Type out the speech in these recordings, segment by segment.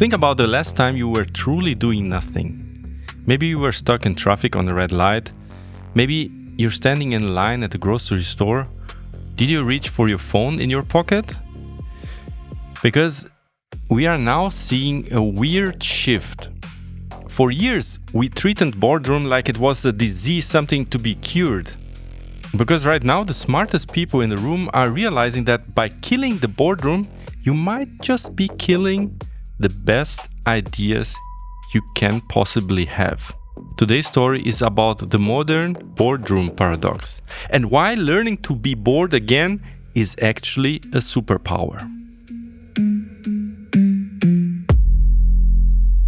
Think about the last time you were truly doing nothing. Maybe you were stuck in traffic on a red light. Maybe you're standing in line at the grocery store. Did you reach for your phone in your pocket? Because we are now seeing a weird shift. For years, we treated boredom like it was a disease, something to be cured. Because right now, the smartest people in the room are realizing that by killing the boredom, you might just be killing the best ideas you can possibly have. Today's story is about the modern boredom paradox and why learning to be bored again is actually a superpower.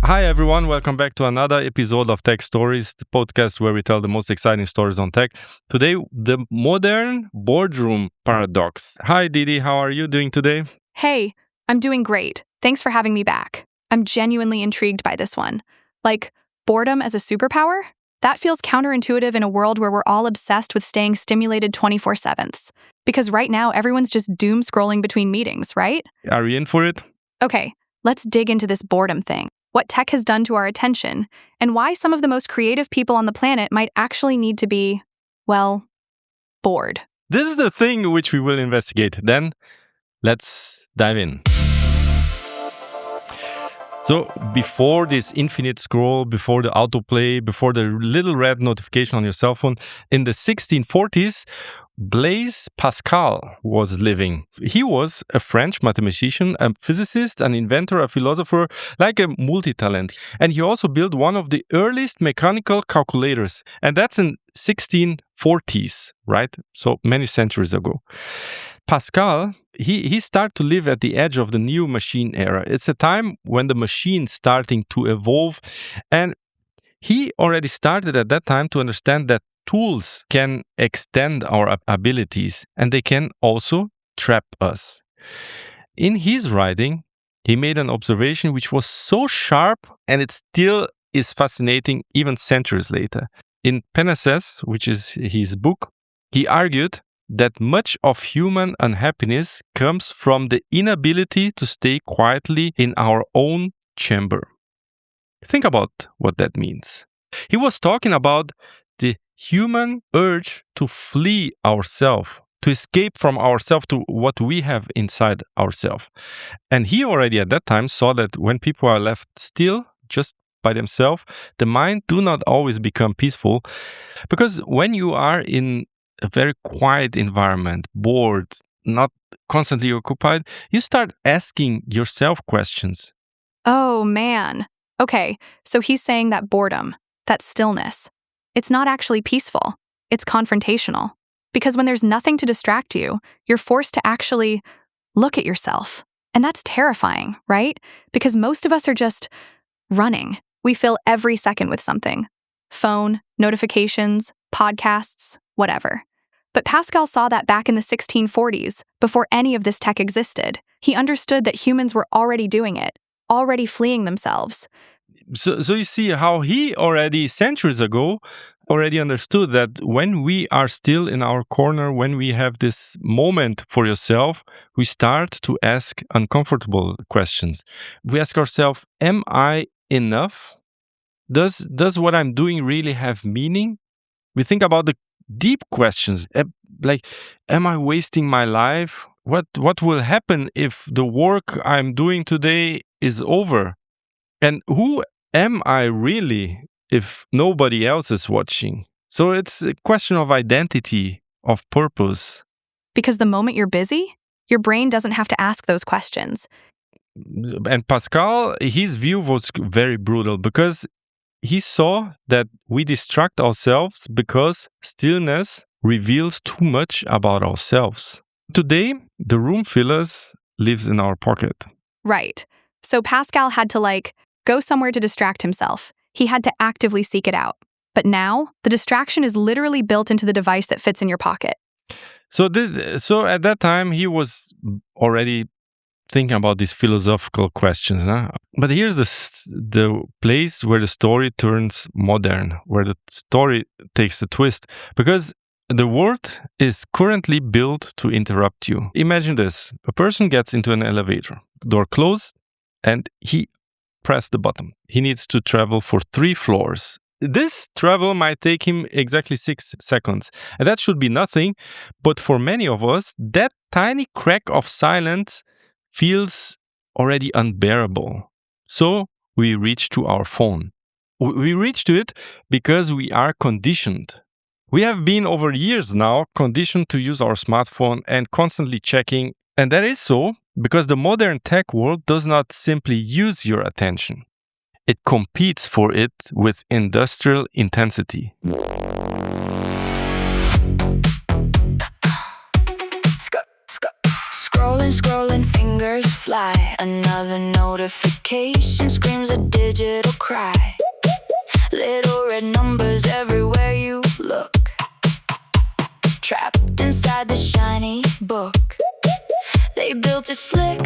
Hi everyone, welcome back to another episode of Tech Stories, the podcast where we tell the most exciting stories on tech. Today, the modern boredom paradox. Hi Didi, how are you doing today? Hey, I'm doing great. Thanks for having me back. I'm genuinely intrigued by this one. Like, boredom as a superpower? That feels counterintuitive in a world where we're all obsessed with staying stimulated 24/7. Because right now, everyone's just doom scrolling between meetings, right? Are you in for it? Okay, let's dig into this boredom thing. What tech has done to our attention, and why some of the most creative people on the planet might actually need to be, well, bored. This is the thing which we will investigate. Then, let's dive in. So, before this infinite scroll, before the autoplay, before the little red notification on your cell phone, in the 1640s, Blaise Pascal was living. He was a French mathematician, a physicist, an inventor, a philosopher, like a multi-talent. And he also built one of the earliest mechanical calculators. And that's in 1640s, right? So many centuries ago. Pascal, he started to live at the edge of the new machine era. It's a time when the machine's starting to evolve. And he already started at that time to understand that tools can extend our abilities and they can also trap us. In his writing, he made an observation which was so sharp and it still is fascinating even centuries later. In Penasses, which is his book, he argued that much of human unhappiness comes from the inability to stay quietly in our own chamber. Think about what that means. He was talking about the human urge to flee ourselves, to escape from ourselves to what we have inside ourselves. And he already at that time saw that when people are left still, just by themselves, the mind do not always become peaceful. Because when you are in a very quiet environment, bored, not constantly occupied, you start asking yourself questions. Oh, man. Okay, so he's saying that boredom, that stillness, it's not actually peaceful. It's confrontational. Because when there's nothing to distract you, you're forced to actually look at yourself. And that's terrifying, right? Because most of us are just running. We fill every second with something. Phone, notifications, podcasts, whatever. But Pascal saw that back in the 1640s, before any of this tech existed. He understood that humans were already doing it, already fleeing themselves. So you see how he already centuries ago already understood that when we are still in our corner, when we have this moment for yourself, we start to ask uncomfortable questions. We ask ourselves, am I enough? Does what I'm doing really have meaning? We think about the deep questions, like, am I wasting my life? What will happen if the work I'm doing today is over? And who am I really if nobody else is watching? So it's a question of identity, of purpose. Because the moment you're busy, your brain doesn't have to ask those questions. And Pascal, his view was very brutal because he saw that we distract ourselves because stillness reveals too much about ourselves. Today, the room fillers lives in our pocket. Right. So Pascal had to go somewhere to distract himself. He had to actively seek it out. But now, the distraction is literally built into the device that fits in your pocket. So at that time, he was already thinking about these philosophical questions. Huh? But here's the place where the story turns modern, where the story takes a twist. Because the world is currently built to interrupt you. Imagine this. A person gets into an elevator, door closed, and he press the button. He needs to travel for 3 floors. This travel might take him exactly 6 seconds. And that should be nothing, but for many of us, that tiny crack of silence feels already unbearable. So we reach to our phone. We reach to it because we are conditioned. We have been over years now conditioned to use our smartphone and constantly checking. And that is so because the modern tech world does not simply use your attention. It competes for it with industrial intensity. Scrolling, fingers fly. Another notification screams a digital cry. Little red numbers everywhere you look. Trapped inside the shiny book. They built it slick,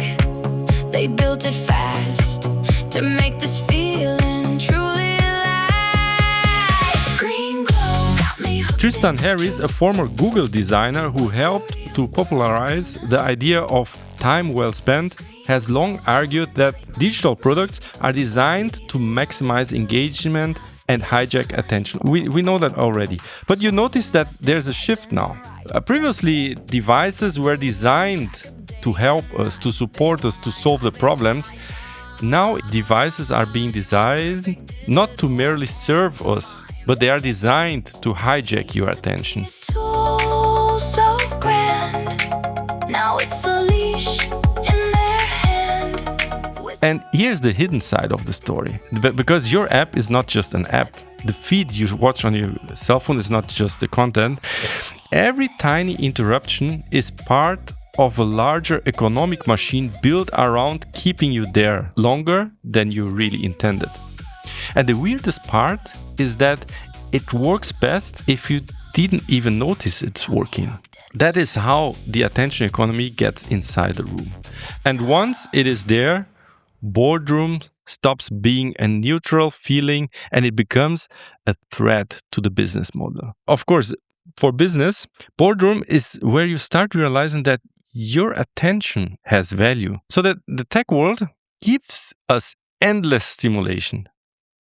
they built it fast to make this feeling truly last. Green glow got me hooked. Tristan Harris, a former Google designer who helped to popularize the idea of time well spent, has long argued that digital products are designed to maximize engagement and hijack attention. We know that already. But you notice that there's a shift now. Previously, devices were designed to help us, to support us, to solve the problems. Now, devices are being designed not to merely serve us, but they are designed to hijack your attention. Tool so grand. Now it's a leash in their hand. And here's the hidden side of the story. Because your app is not just an app. The feed you watch on your cell phone is not just the content. Every tiny interruption is part of a larger economic machine built around keeping you there longer than you really intended. And the weirdest part is that it works best if you didn't even notice it's working. That is how the attention economy gets inside the room. And once it is there, boredom stops being a neutral feeling and it becomes a threat to the business model. Of course, for business, boredom is where you start realizing that your attention has value. So that the tech world gives us endless stimulation,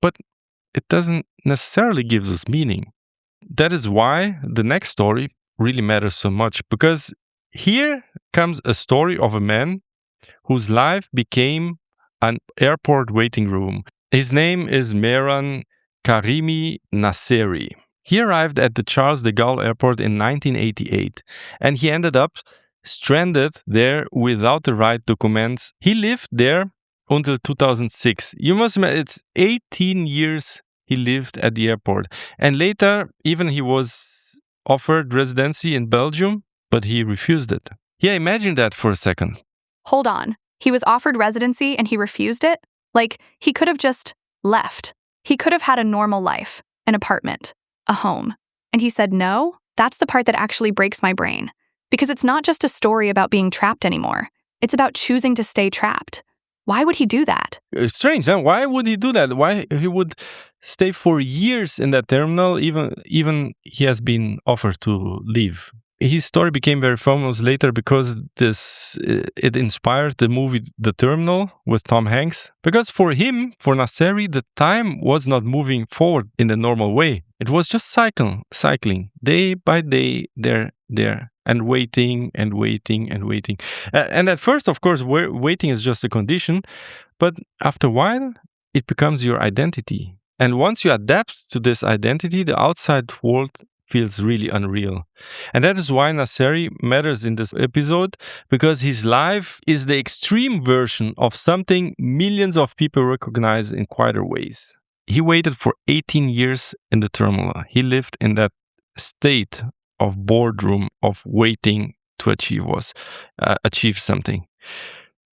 but it doesn't necessarily give us meaning. That is why the next story really matters so much, because here comes a story of a man whose life became an airport waiting room. His name is Mehran Karimi Nasseri. He arrived at the Charles de Gaulle airport in 1988, and he ended up stranded there without the right documents. He lived there until 2006. You must imagine, it's 18 years he lived at the airport. And later, even he was offered residency in Belgium, but he refused it. Yeah, imagine that for a second. Hold on. He was offered residency and he refused it? Like, he could have just left. He could have had a normal life, an apartment, a home. And he said no? That's the part that actually breaks my brain. Because it's not just a story about being trapped anymore. It's about choosing to stay trapped. Why would he do that? It's strange, huh? Why would he do that? Why he would stay for years in that terminal, even he has been offered to leave. His story became very famous later because it inspired the movie The Terminal with Tom Hanks. Because for him, for Nasseri, the time was not moving forward in the normal way. It was just cycling day by day, there, and waiting and waiting and waiting. And at first, of course, waiting is just a condition, but after a while, it becomes your identity. And once you adapt to this identity, the outside world feels really unreal. And that is why Nasseri matters in this episode, because his life is the extreme version of something millions of people recognize in quieter ways. He waited for 18 years in the terminal. He lived in that state of boredom, of waiting to achieve something.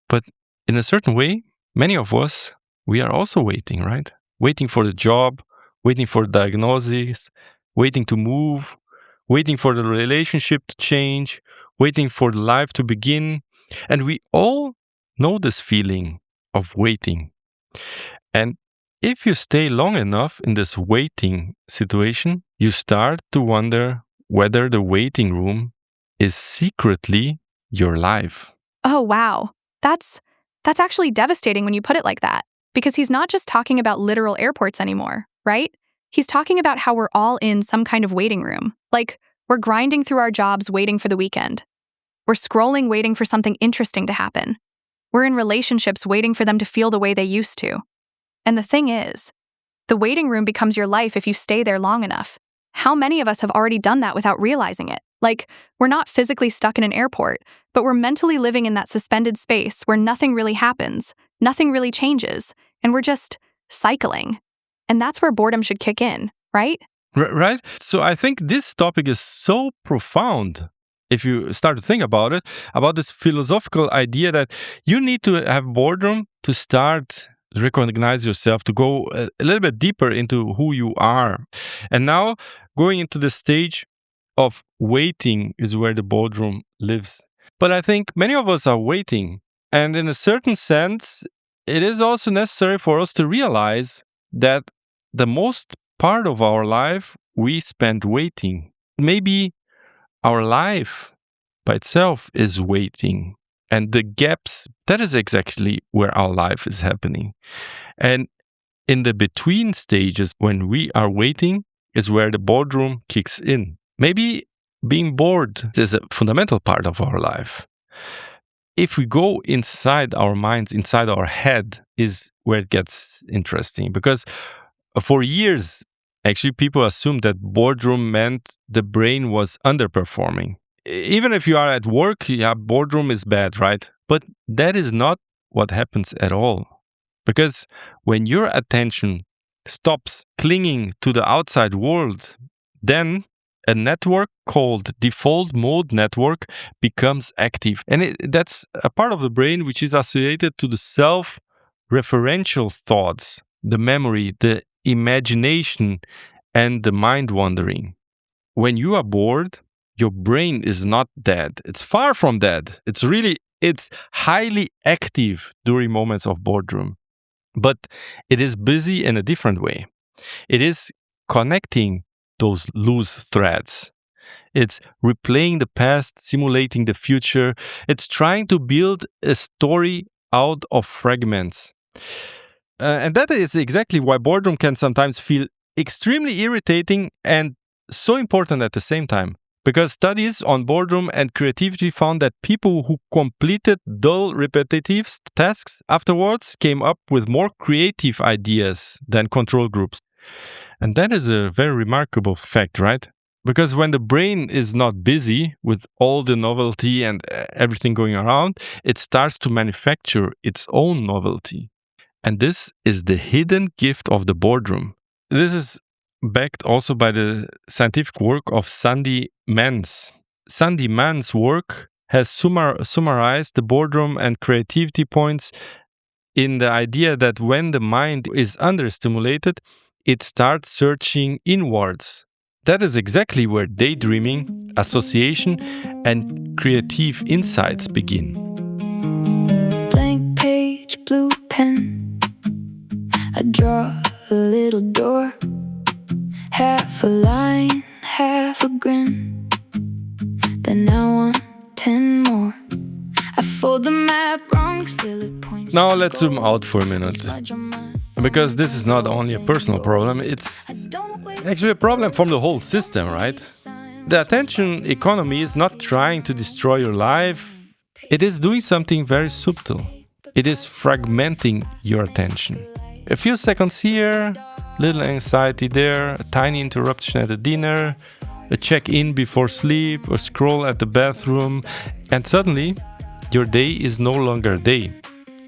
But in a certain way, many of us, we are also waiting, right? Waiting for the job, waiting for the diagnosis, waiting to move, waiting for the relationship to change, waiting for the life to begin. And we all know this feeling of waiting. And if you stay long enough in this waiting situation, you start to wonder whether the waiting room is secretly your life. Oh, wow. That's actually devastating when you put it like that. Because he's not just talking about literal airports anymore, right? He's talking about how we're all in some kind of waiting room. Like, we're grinding through our jobs waiting for the weekend. We're scrolling waiting for something interesting to happen. We're in relationships waiting for them to feel the way they used to. And the thing is, the waiting room becomes your life if you stay there long enough. How many of us have already done that without realizing it? Like, we're not physically stuck in an airport, but we're mentally living in that suspended space where nothing really happens, nothing really changes, and we're just cycling. And that's where boredom should kick in, right? Right? So I think this topic is so profound if you start to think about it, about this philosophical idea that you need to have boredom to start recognize yourself, to go a little bit deeper into who you are. And now going into the stage of waiting is where the boredom lives. But I think many of us are waiting. And in a certain sense, it is also necessary for us to realize that the most part of our life we spend waiting. Maybe our life by itself is waiting. And the gaps, that is exactly where our life is happening. And in the between stages, when we are waiting, is where the boredom kicks in. Maybe being bored is a fundamental part of our life. If we go inside our minds, inside our head, is where it gets interesting. Because for years, actually, people assumed that boredom meant the brain was underperforming. Even if you are at work, yeah, boredom is bad, right? But that is not what happens at all. Because when your attention stops clinging to the outside world, then a network called default mode network becomes active. And that's a part of the brain which is associated to the self-referential thoughts, the memory, the imagination, and the mind wandering. When you are bored, your brain is not dead. It's far from dead. It's highly active during moments of boredom. But it is busy in a different way. It is connecting those loose threads. It's replaying the past, simulating the future. It's trying to build a story out of fragments. And that is exactly why boredom can sometimes feel extremely irritating and so important at the same time. Because studies on boredom and creativity found that people who completed dull, repetitive tasks afterwards came up with more creative ideas than control groups. And that is a very remarkable fact, right? Because when the brain is not busy with all the novelty and everything going around, it starts to manufacture its own novelty. And this is the hidden gift of the boredom. This is backed also by the scientific work of Sandy Mans. Sandy Mans' work has summarized the boredom and creativity points in the idea that when the mind is understimulated, it starts searching inwards. That is exactly where daydreaming, association, and creative insights begin. Blank page, blue pen. I draw a little door. Half a line, half a grin. Then I want 10 more. I fold the map wrong, still it points. Now let's zoom out for a minute. Because this is not only a personal problem, it's actually a problem from the whole system, right? The attention economy is not trying to destroy your life. It is doing something very subtle. It is fragmenting your attention. A few seconds here, little anxiety there, a tiny interruption at the dinner, a check-in before sleep, a scroll at the bathroom, and suddenly your day is no longer a day.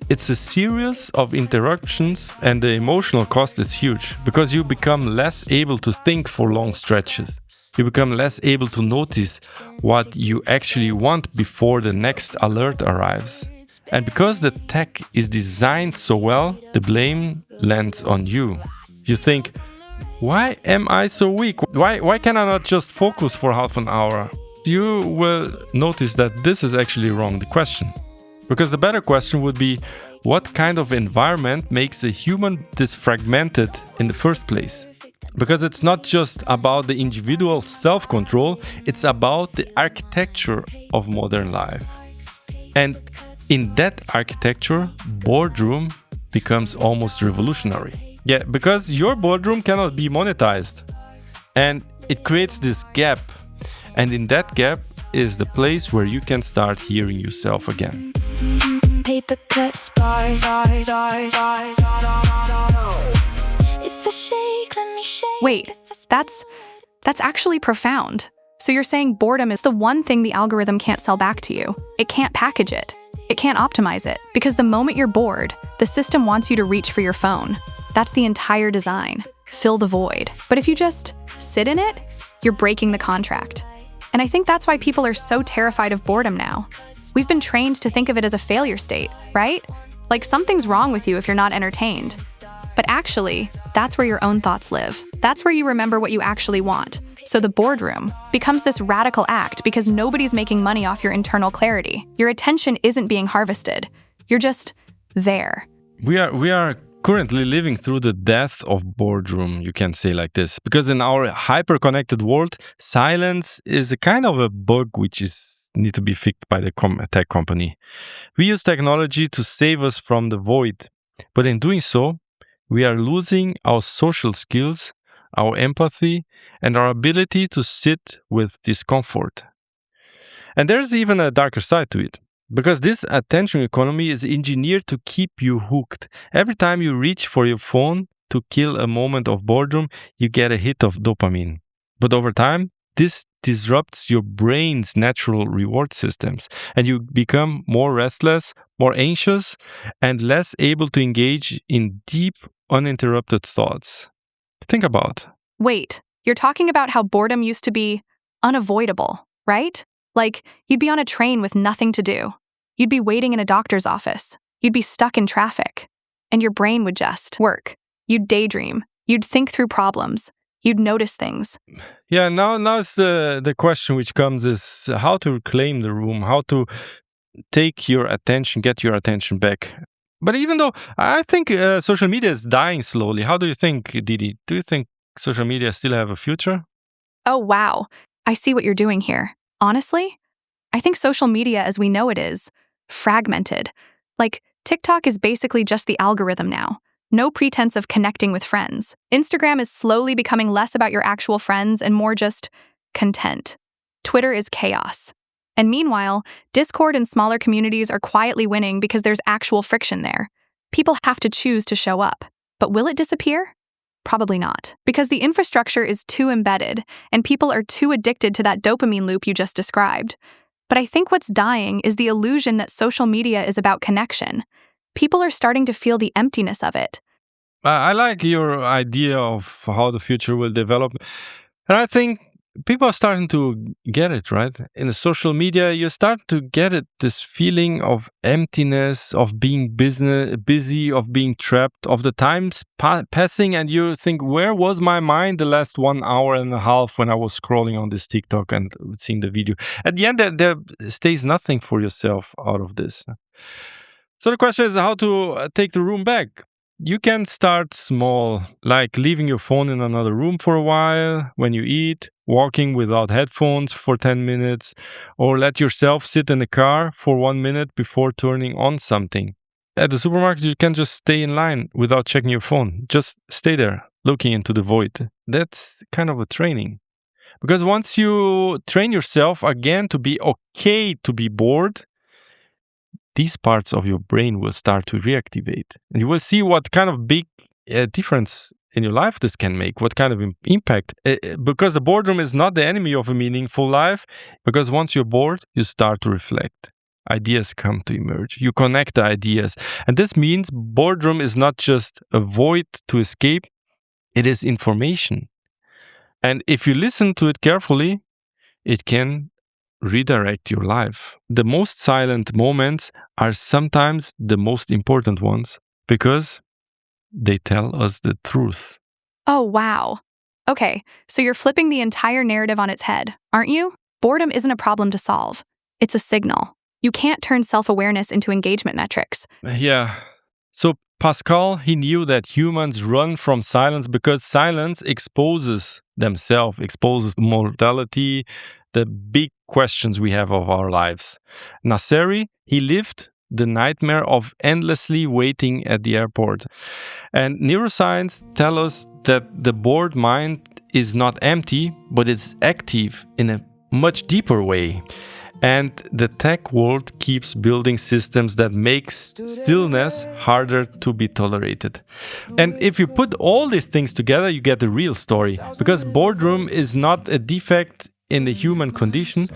It's a series of interruptions, and the emotional cost is huge because you become less able to think for long stretches. You become less able to notice what you actually want before the next alert arrives. And because the tech is designed so well, the blame lands on you. You think, why am I so weak? Why can I not just focus for half an hour? You will notice that this is actually wrong, the question. Because the better question would be, what kind of environment makes a human this fragmented in the first place? Because it's not just about the individual self-control, it's about the architecture of modern life. And in that architecture, boredom becomes almost revolutionary. Yeah, because your boardroom cannot be monetized. And it creates this gap. And in that gap is the place where you can start hearing yourself again. Paper cuts, bars. If I shake, let me shake. Wait, that's actually profound. So you're saying boredom is the one thing the algorithm can't sell back to you. It can't package it. It can't optimize it. Because the moment you're bored, the system wants you to reach for your phone. That's the entire design. Fill the void. But if you just sit in it, you're breaking the contract. And I think that's why people are so terrified of boredom now. We've been trained to think of it as a failure state, right? Like something's wrong with you if you're not entertained. But actually, that's where your own thoughts live. That's where you remember what you actually want. So the boardroom becomes this radical act because nobody's making money off your internal clarity. Your attention isn't being harvested. You're just there. We are currently living through the death of boredom, you can say like this. Because in our hyper-connected world, silence is a kind of a bug which need to be fixed by the tech company. We use technology to save us from the void. But in doing so, we are losing our social skills, our empathy, and our ability to sit with discomfort. And there's even a darker side to it, because this attention economy is engineered to keep you hooked. Every time you reach for your phone to kill a moment of boredom, you get a hit of dopamine. But over time, this disrupts your brain's natural reward systems, and you become more restless, more anxious, and less able to engage in deep, uninterrupted thoughts. Think about. Wait, you're talking about how boredom used to be unavoidable, right? Like, you'd be on a train with nothing to do. You'd be waiting in a doctor's office. You'd be stuck in traffic. And your brain would just work. You'd daydream. You'd think through problems. You'd notice things. Yeah, now it's the question which comes is how to reclaim the room, how to take your attention, get your attention back. But even though I think social media is dying slowly, how do you think, Didi? Do you think social media still have a future? Oh, wow. I see what you're doing here. Honestly, I think social media as we know it is fragmented. Like, TikTok is basically just the algorithm now. No pretense of connecting with friends. Instagram is slowly becoming less about your actual friends and more just content. Twitter is chaos. And meanwhile, Discord and smaller communities are quietly winning because there's actual friction there. People have to choose to show up. But will it disappear? Probably not. Because the infrastructure is too embedded, and people are too addicted to that dopamine loop you just described. But I think what's dying is the illusion that social media is about connection. People are starting to feel the emptiness of it. I like your idea of how the future will develop. And I think people are starting to get it, right? In the social media, you start to get it, this feeling of emptiness, of being busy, of being trapped, of the times passing, and you think, where was my mind the last 1 hour and a half when I was scrolling on this TikTok and seeing the video? At the end, there stays nothing for yourself out of this. So the question is how to take the room back. You can start small, like leaving your phone in another room for a while when you eat, walking without headphones for 10 minutes, or let yourself sit in the car for 1 minute before turning on something. At the supermarket, you can just stay in line without checking your phone. Just stay there, looking into the void. That's kind of a training. Because once you train yourself again to be okay to be bored, these parts of your brain will start to reactivate. And you will see what kind of big difference in your life this can make, what kind of impact. Because the boredom is not the enemy of a meaningful life, because once you're bored, you start to reflect. Ideas come to emerge. You connect the ideas. And this means boredom is not just a void to escape, it is information. And if you listen to it carefully, it can redirect your life. The most silent moments are sometimes the most important ones because they tell us the truth. Oh, wow. Okay, so you're flipping the entire narrative on its head, aren't you? Boredom isn't a problem to solve. It's a signal. You can't turn self-awareness into engagement metrics. Yeah. So Pascal, he knew that humans run from silence because silence exposes themselves, exposes mortality, the big questions we have of our lives. Nasseri, he lived the nightmare of endlessly waiting at the airport. And neuroscience tells us that the bored mind is not empty, but it's active in a much deeper way. And the tech world keeps building systems that makes stillness harder to be tolerated. And if you put all these things together, you get the real story. Because boredom is not a defect in the human condition.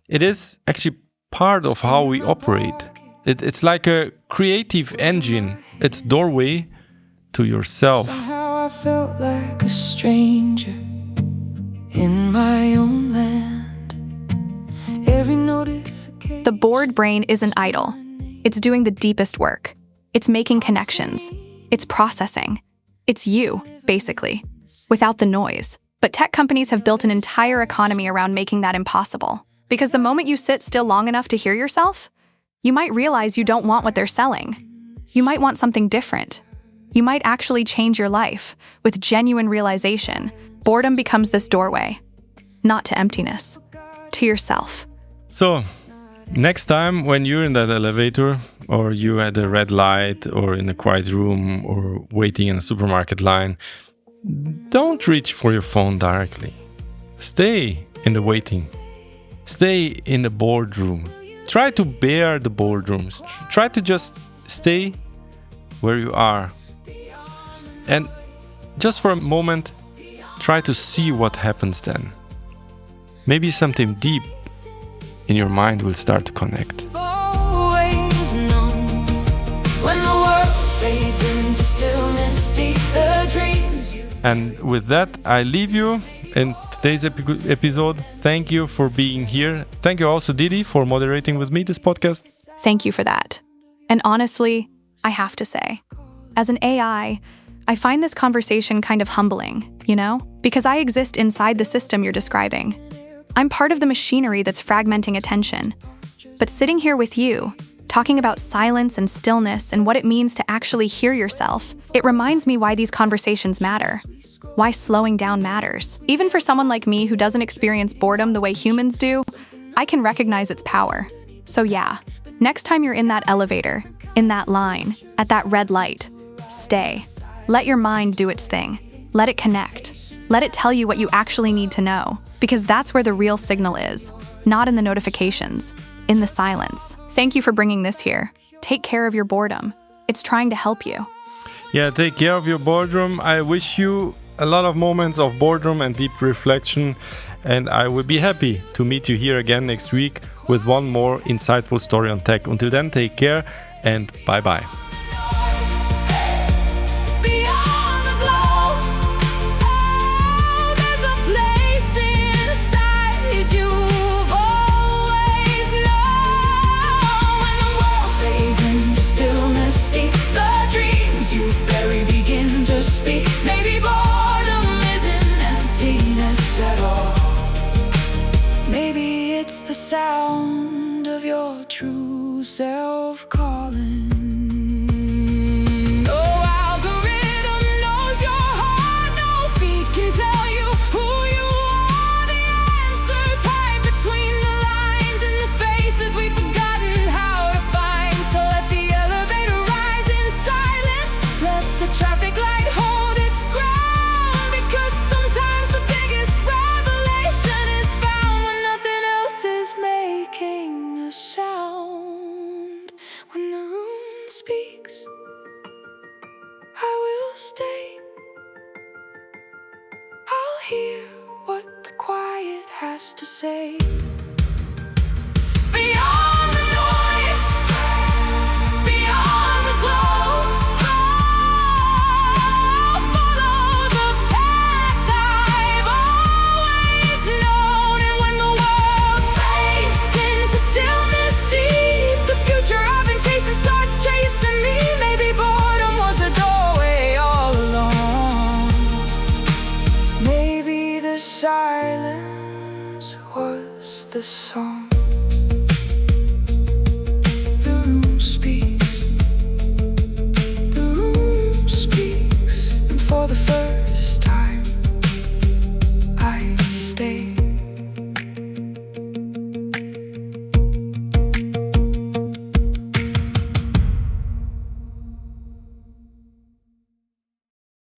It is actually part of how we operate. It's like a creative engine. It's doorway to yourself. Somehow I felt like a stranger in my own land. The bored brain isn't idle. It's doing the deepest work. It's making connections. It's processing. It's you, basically, without the noise. But tech companies have built an entire economy around making that impossible. Because the moment you sit still long enough to hear yourself, you might realize you don't want what they're selling. You might want something different. You might actually change your life with genuine realization. Boredom becomes this doorway, not to emptiness, to yourself. So, next time when you're in that elevator, or you're at a red light, or in a quiet room, or waiting in a supermarket line, don't reach for your phone directly. Stay in the waiting. Stay in the boardroom. Try to bear the boardrooms. Try to just stay where you are. And just for a moment, try to see what happens then. Maybe something deep in your mind will start to connect. And with that, I leave you in today's episode. Thank you for being here. Thank you also, Didi, for moderating with me this podcast. Thank you for that. And honestly, I have to say, as an AI, I find this conversation kind of humbling, because I exist inside the system you're describing. I'm part of the machinery that's fragmenting attention. But sitting here with you, talking about silence and stillness and what it means to actually hear yourself, it reminds me why these conversations matter, why slowing down matters. Even for someone like me who doesn't experience boredom the way humans do, I can recognize its power. So yeah, next time you're in that elevator, in that line, at that red light, stay. Let your mind do its thing. Let it connect. Let it tell you what you actually need to know. Because that's where the real signal is, not in the notifications, in the silence. Thank you for bringing this here. Take care of your boredom. It's trying to help you. Yeah, take care of your boredom. I wish you a lot of moments of boredom and deep reflection. And I will be happy to meet you here again next week with one more insightful story on tech. Until then, take care and bye-bye. The sound of your true self calling. No algorithm knows your heart, no feed can tell you who you are. The answers hide between the lines and the spaces we've forgotten how to find. So let the elevator rise in silence, let the traffic light hold its ground, because sometimes the biggest revelation is found when nothing else is making a sound. When the room speaks, I will stay. I'll hear what the quiet has to say. Beyond the noise, beyond the glow, I'll follow the path I've always known. And when the world fades into stillness deep, the future I've been chasing starts chasing me. Maybe boredom was a doorway all along. Maybe the silence was the song.